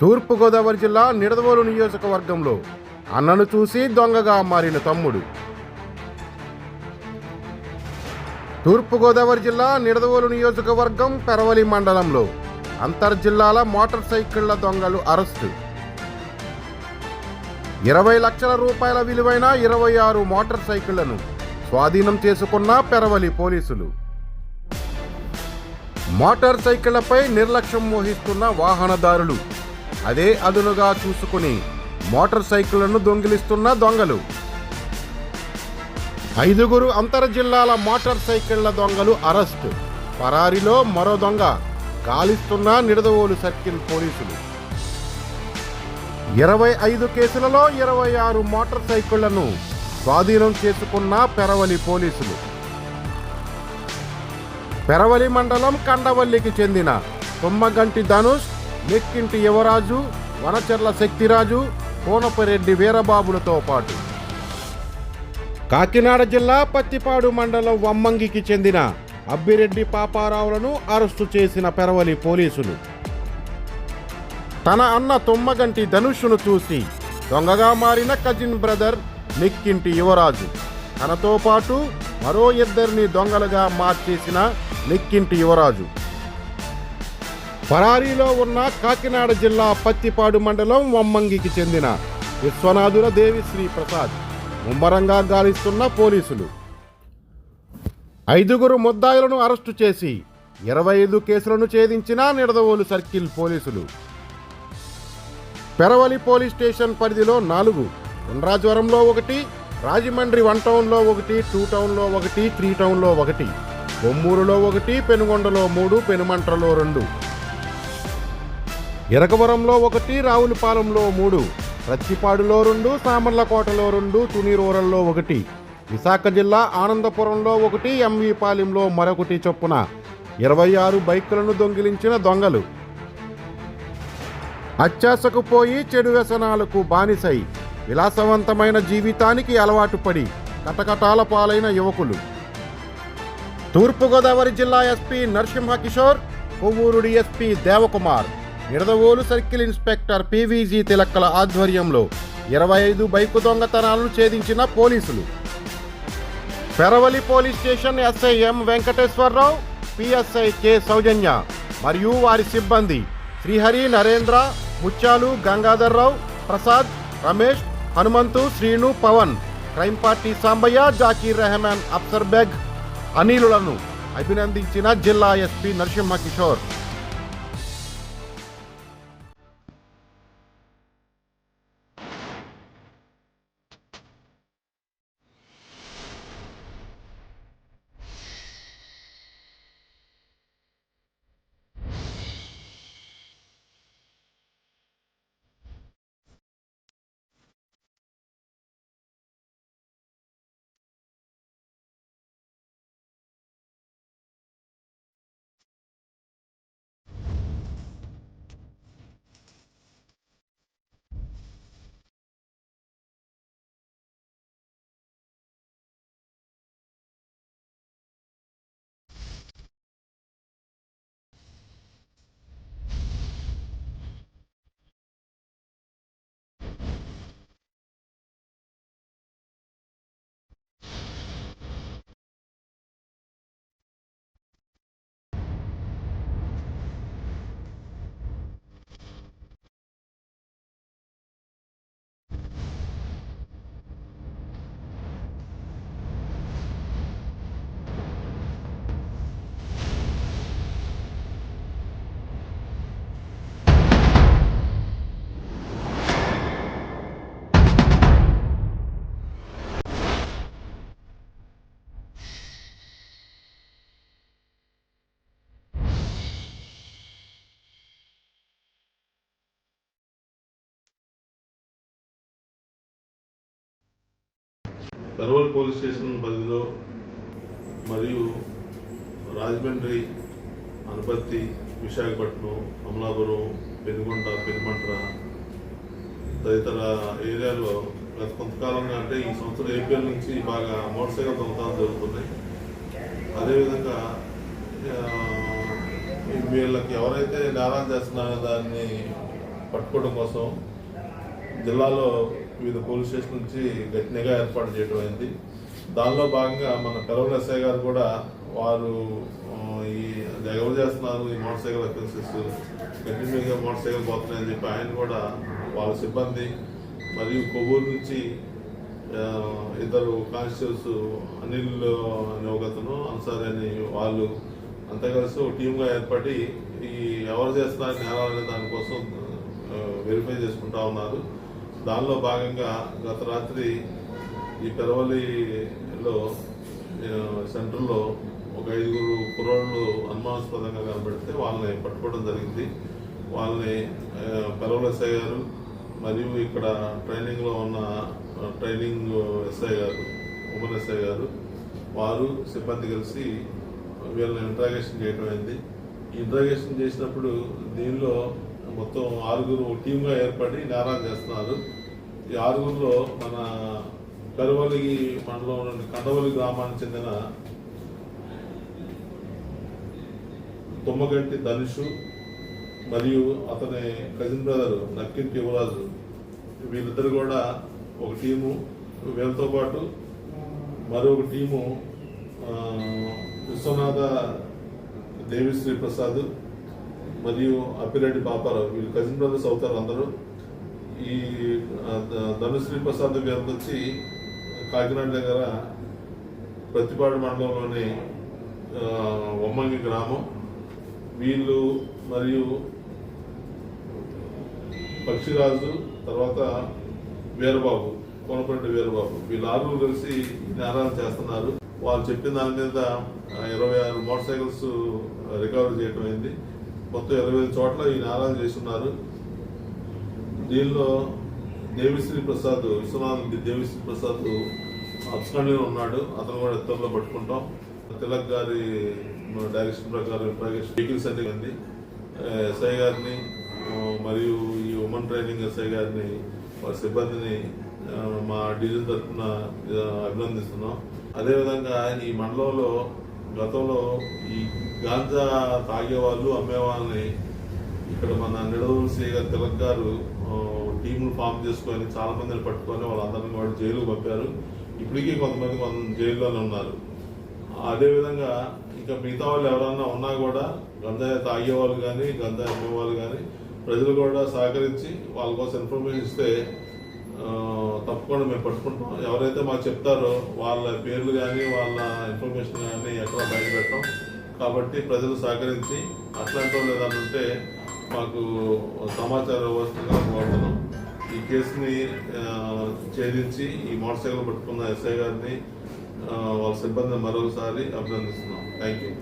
తూర్పుగోదావరి జిల్లా నిడదవోలు నియోజకవర్గంలో అన్నను చూసి దొంగగా మారిన తమ్ముడు. తూర్పుగోదావరి జిల్లా నిడదవోలు నియోజకవర్గం పెరవలి మండలంలో అంతర్జిల్లాల మోటార్ సైకిళ్ల దొంగలు అరెస్టు. 20 లక్షల రూపాయల విలువైన 26 మోటార్ సైకిళ్లను స్వాధీనం చేసుకున్న పెరవలి పోలీసులు. మోటార్ సైకిళ్లపై నిర్లక్ష్యం వహిస్తున్న వాహనదారులు అదే అదునుగా చూసుకుని మోటార్ సైకిళ్లను దొంగిలిస్తున్న దొంగలు. 5 అంతర్జిల్లాల మోటార్ సైకిళ్ల దొంగలు అరెస్టు. పరారీలో మరో దొంగ గాలిస్తున్న నిడదవోలు సర్కిల్ పోలీసులు. 25 కేసులలో 26 మోటార్ సైకిళ్లను స్వాధీనం చేసుకున్న పెరవలి పోలీసులు. పెరవలి మండలం కండవల్లికి చెందిన తుమ్మగంటి ధనుష్, నెక్కింటి యువరాజు, వనచర్ల శక్తిరాజు, కోనపరెడ్డి వీరబాబులతో పాటు కాకినాడ జిల్లా పత్తిపాడు మండలం వమ్మంగికి చెందిన అబ్బిరెడ్డి పాపారావులను అరెస్టు చేసిన పెరవలి పోలీసులు. తన అన్న తుమ్మగంటి ధనుష్ను చూసి దొంగగా మారిన కజిన్ బ్రదర్ నెక్కింటి యువరాజు, తనతో పాటు మరో 2 దొంగలుగా మార్చేసిన నెక్కింటి యువరాజు పరారీలో ఉన్న కాకినాడ జిల్లా పత్తిపాడు మండలం వమ్మంగికి చెందిన విశ్వనాథుల దేవిశ్రీ ప్రసాద్ ముమ్మరంగా గాలిస్తున్న పోలీసులు. 5 ముద్దాయిలను అరెస్టు చేసి 25 కేసులను ఛేదించిన నిడదవోలు సర్కిల్ పోలీసులు. పెరవలి పోలీస్ స్టేషన్ పరిధిలో 4, ఉండ్రాజవరంలో 1, రాజమండ్రి 1 టౌన్లో 1, 2 టౌన్లో 1, 3 టౌన్లో 1, బొమ్మూరులో 1, పెనుగొండలో 3, పెనుమంట్రలో 2, ఇరకవరంలో 1, రావులపాలెంలో 3, ప్రత్తిపాడులో 2, సామర్లకోటలో 2, తుని రూరల్లో 1, విశాఖ జిల్లా ఆనందపురంలో 1, ఎంవి పాలెంలో మరొకటి చొప్పున 26 బైకులను దొంగిలించిన దొంగలు. అత్యాశకు పోయి చెడు వ్యసనాలకు బానిసై విలాసవంతమైన జీవితానికి అలవాటు పడి కటకటాల పాలైన యువకులు. తూర్పుగోదావరి జిల్లా SP Narasimha Kishore, Kovvur DSP Devakumar, Nidadavolu circle inspector PVG తిలక్కల ఆధ్వర్యంలో 25 బైకు దొంగతనాలను ఛేదించిన పోలీసులు. పెరవలి పోలీస్ స్టేషన్ ఎస్ఐ ఎం వెంకటేశ్వరరావు, పిఎస్ఐ కె సౌజన్య మరియు వారి సిబ్బంది శ్రీహరి, నరేంద్ర, ముత్యాలు, Gangadhar Rao, Prasad, Ramesh, Hanumanthu, Srinu, Pawan, crime party Sambaiah, Zakir Rahman, Afsar beg, అనిలులను అభినందించిన జిల్లా SP Narasimha Kishore. Peravali police station పరిధిలో మరియు రాజమండ్రి, అనపర్తి, విశాఖపట్నం, అమలాపురం, పెనుగొండ, పెనుమంట్ర తదితర ఏరియాలో గత కొంతకాలంగా అంటే ఈ సంవత్సరం ఏప్రిల్ నుంచి బాగా మోటార్ సైకిల్ దొంగతనాలు జరుగుతున్నాయి. అదేవిధంగా వీళ్ళకి ఎవరైతే నేరాలు చేస్తున్నారో దాన్ని పట్టుకోవడం కోసం జిల్లాలో వివిధ పోలీస్ స్టేషన్ నుంచి గట్టిగా ఏర్పాటు చేయడం అయింది. దానిలో భాగంగా మన పెరవల ఎస్ఐ గారు కూడా వారు ఈ ఎవరు చేస్తున్నారు ఈ మోటార్ సైకిల్ అఫెన్సెస్ కంటిన్యూగా మోటార్ సైకిల్ పోతున్నాయని చెప్పి ఆయన కూడా వాళ్ళ సిబ్బంది మరియు కొవ్వూరు నుంచి ఇద్దరు కానిస్టేబుల్స్ అనిల్ అనే ఒకతను అన్సారీ అని వాళ్ళు అంతా కలిసి ఒక టీమ్గా ఏర్పడి ఈ ఎవరు చేస్తున్నారు నేరాలనే దానికోసం వెరిఫై చేసుకుంటా ఉన్నారు. దానిలో భాగంగా గత రాత్రి ఈ పెరవలిలో సెంటర్లో ఒక 5 కుర్రోళ్ళు అనుమానాస్పదంగా కనబడితే వాళ్ళని పట్టుకోవడం జరిగింది. వాళ్ళని పెరవలి ఎస్ఐ గారు మరియు ఇక్కడ ట్రైనింగ్లో ఉన్న ట్రైనింగ్ ఎస్ఐ గారు ఉమెన్ ఎస్ఐ గారు వారు సిబ్బంది కలిసి వీళ్ళని ఇంట్రాగేషన్ చేయడం అయింది. ఈ ఇంట్రాగేషన్ చేసినప్పుడు దీనిలో మొత్తం 6 టీమ్గా ఏర్పడి నేరాలు చేస్తున్నారు. ఈ 6లో మన పెరవలి మండలంలోని కండవలి గ్రామానికి చెందిన తుమ్మగంటి ధనుషు మరియు అతని కజిన్ బ్రదర్ నక్కింటి యువరాజు వీళ్ళిద్దరు కూడా ఒక టీము, వీళ్ళతో పాటు మరొక టీము విశ్వనాథ దేవిశ్రీ ప్రసాద్ మరియు అప్పిరెడ్డి పాపారావు వీళ్ళు కజిన్ బ్రదర్స్ అవుతారు అందరూ. ఈ ధనుశ్రీ ప్రసాద్ గారికి వచ్చి కాకినాడ దగ్గర ప్రతిపాడు మండలంలోని వమ్మంగి గ్రామం. వీళ్ళు మరియు పక్షిరాజు తర్వాత వీరబాబు కోనపరెడ్డి వీరబాబు వీళ్ళు 6 కలిసి నేరాలు చేస్తున్నారు. వాళ్ళు చెప్పిన దాని మీద 26 మోటార్ సైకిల్స్ రికవర్ చేయడం అయింది. మొత్తం 25 చోట్ల ఈ నేరాలు చేస్తున్నారు. దీనిలో దేవిశ్రీ ప్రసాద్ విశ్వనాథ్ దేవిశ్రీ ప్రసాద్ అబ్స్కాండింగ్ ఉన్నాడు. అతను కూడా ఎత్తుల్లో పట్టుకుంటాం. తిలక్ గారి డైరెక్షన్ ప్రకారం వెహికల్స్ అన్ని ఉంది. ఎస్ఐ గారిని మరియు ఈ ఉమెన్ ట్రైనింగ్ ఎస్ఐ గారిని వారి సిబ్బందిని మా డివిజన్ తరఫున అభినందిస్తున్నాం. అదేవిధంగా ఈ మండలంలో గతంలో ఈ గాంజా తాగేవాళ్ళు అమ్మేవాళ్ళని ఇక్కడ మన నిడదవోలు సిఐ గారు తిలక్ గారు టీములు ఫామ్ చేసుకొని చాలా మందిని పట్టుకొని వాళ్ళందరినీ కూడా జైలుకు పంపారు. ఇప్పటికీ కొంతమంది జైల్లోనే ఉన్నారు. అదేవిధంగా ఇంకా మిగతా వాళ్ళు ఎవరన్నా ఉన్నా కూడా గంజాయి తాగేవాళ్ళు కానీ గంజాయి అమ్మేవాళ్ళు కానీ ప్రజలు కూడా సహకరించి వాళ్ళ కోసం ఇన్ఫర్మేషన్ ఇస్తే తప్పకుండా మేము పట్టుకుంటాం. ఎవరైతే మాకు చెప్తారో వాళ్ళ పేర్లు కానీ వాళ్ళ ఇన్ఫర్మేషన్ కానీ ఎక్కడ బయట పెట్టాం. కాబట్టి ప్రజలు సహకరించి అట్లాంటి వాళ్ళు ఏదైనా ఉంటే మాకు సమాచార వ్యవస్థగా కోరుతున్నాం. ఈ కేసుని ఛేదించి ఈ మోటార్ సైకిల్ పట్టుకున్న ఎస్ఐ గారిని వాళ్ళ సిబ్బందిని మరొకసారి అభినందిస్తున్నాం. Thank you.